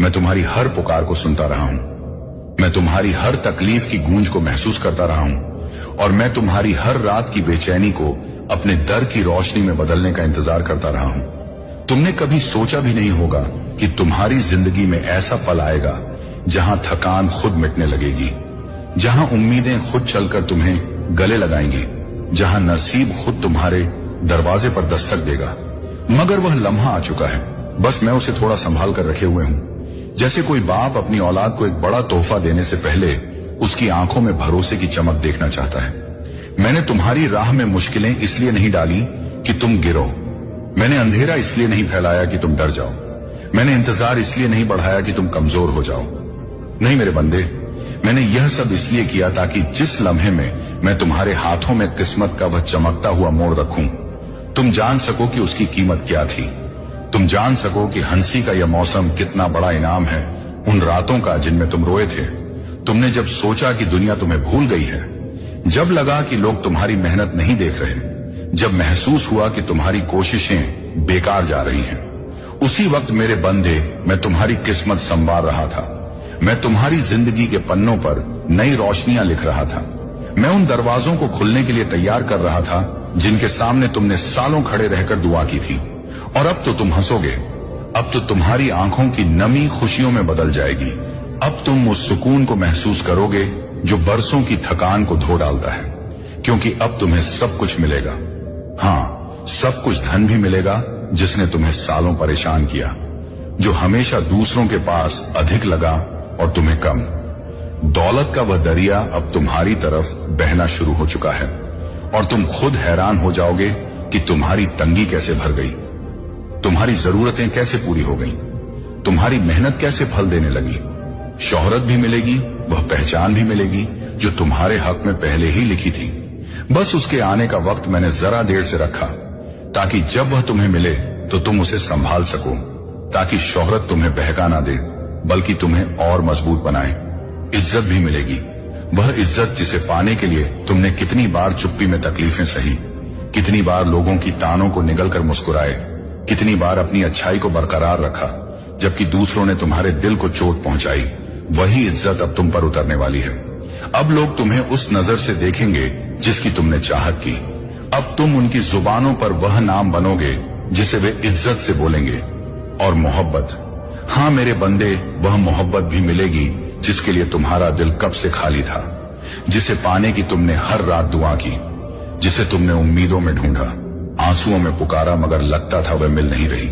मैं तुम्हारी हर पुकार को सुनता रहा हूं, मैं तुम्हारी हर तकलीफ की गूंज को महसूस करता रहा हूं, और मैं तुम्हारी हर रात की बेचैनी को अपने दर की रोशनी में बदलने का इंतजार करता रहा हूं। तुमने कभी सोचा भी नहीं होगा कि तुम्हारी जिंदगी में ऐसा पल आएगा जहां थकान खुद मिटने लगेगी, जहां उम्मीदें खुद चलकर तुम्हें गले लगाएंगी, जहां नसीब खुद तुम्हारे दरवाजे पर दस्तक देगा। मगर वह लम्हा आ चुका है, बस मैं उसे थोड़ा संभाल कर रखे हुए हूं। जैसे कोई बाप अपनी औलाद को एक बड़ा तोहफा देने से पहले उसकी आंखों में भरोसे की चमक देखना चाहता है। मैंने तुम्हारी राह में मुश्किलें इसलिए नहीं डाली कि तुम गिरो, मैंने अंधेरा इसलिए नहीं फैलाया कि तुम डर जाओ, मैंने इंतजार इसलिए नहीं बढ़ाया कि तुम कमजोर हो जाओ। नहीं मेरे बंदे, मैंने यह सब इसलिए किया ताकि जिस लम्हे में मैं तुम्हारे हाथों में किस्मत का वह चमकता हुआ मोड़ रखूं, तुम जान सको कि उसकी कीमत क्या थी। तुम जान सको कि हंसी का यह मौसम कितना बड़ा इनाम है उन रातों का जिनमें तुम रोए थे। तुमने जब सोचा कि दुनिया तुम्हें भूल गई है, जब लगा कि लोग तुम्हारी मेहनत नहीं देख रहे, जब महसूस हुआ कि तुम्हारी कोशिशें बेकार जा रही हैं, उसी वक्त मेरे बंदे मैं तुम्हारी किस्मत संवार रहा था। मैं तुम्हारी जिंदगी के पन्नों पर नई रोशनियां लिख रहा था। मैं उन दरवाजों को खुलने के लिए तैयार कर रहा था जिनके सामने तुमने सालों खड़े रहकर दुआ की थी। और अब तो तुम हंसोगे, अब तो तुम्हारी आंखों की नमी खुशियों में बदल जाएगी। अब तुम उस सुकून को महसूस करोगे जो बरसों की थकान को धो डालता है, क्योंकि अब तुम्हें सब कुछ मिलेगा। हाँ, सब कुछ धन भी मिलेगा जिसने तुम्हें सालों परेशान किया, जो हमेशा दूसरों के पास अधिक लगा और तुम्हें कम। दौलत का वह दरिया अब तुम्हारी तरफ बहना शुरू हो चुका है, और तुम खुद हैरान हो जाओगे कि तुम्हारी तंगी कैसे भर गई, तुम्हारी जरूरतें कैसे पूरी हो गईं, तुम्हारी मेहनत कैसे फल देने लगी। शोहरत भी मिलेगी, वह पहचान भी मिलेगी जो तुम्हारे हक में पहले ही लिखी थी। बस उसके आने का वक्त मैंने जरा देर से रखा, ताकि जब वह तुम्हें मिले तो तुम उसे संभाल सको, ताकि शोहरत तुम्हें बहका ना दे बल्कि तुम्हें और मजबूत बनाए। इज्जत भी मिलेगी, वह इज्जत जिसे पाने के लिए तुमने कितनी बार चुप्पी में तकलीफें सही, कितनी बार लोगों की तानों को निगल कर मुस्कुराए, कितनी बार अपनी अच्छाई को बरकरार रखा जबकि दूसरों ने तुम्हारे दिल को चोट पहुंचाई। वही इज्जत अब तुम पर उतरने वाली है। अब लोग तुम्हें उस नजर से देखेंगे जिसकी तुमने चाहत की। अब तुम उनकी जुबानों पर वह नाम बनोगे जिसे वे इज्जत से बोलेंगे। और मोहब्बत, हाँ मेरे बंदे, वह मोहब्बत भी मिलेगी जिसके लिए तुम्हारा दिल कब से खाली था, जिसे पाने की तुमने हर रात दुआ की, जिसे तुमने उम्मीदों में ढूंढा, आंसुओं में पुकारा, मगर लगता था वह मिल नहीं रही।